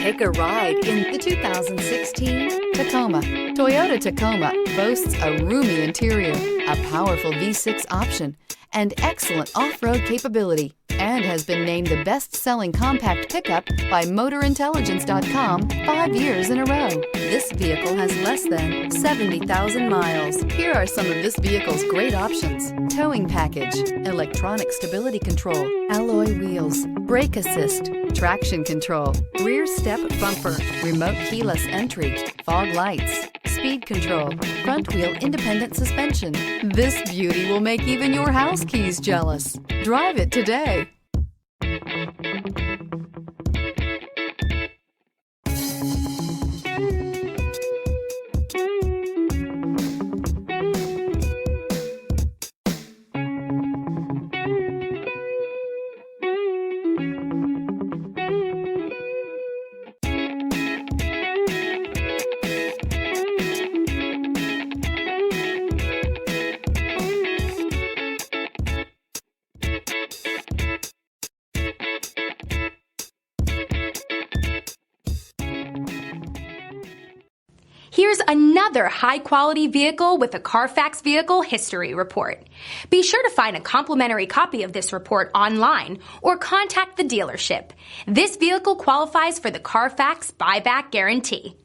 Take a ride in the 2016 Tacoma. Toyota Tacoma boasts a roomy interior, a powerful V6 option, and excellent off-road capability, and has been named the best-selling compact pickup by MotorIntelligence.com 5 years in a row. This vehicle has less than 70,000 miles. Here are some of this vehicle's great options: towing package, electronic stability control, alloy wheels, brake assist, traction control, rear step bumper, remote keyless entry, fog lights, speed control, front wheel independent suspension. This beauty will make even your house keys jealous. Drive it today. Here's another high-quality vehicle with a CARFAX Vehicle History Report. Be sure to find a complimentary copy of this report online or contact the dealership. This vehicle qualifies for the CARFAX Buyback Guarantee.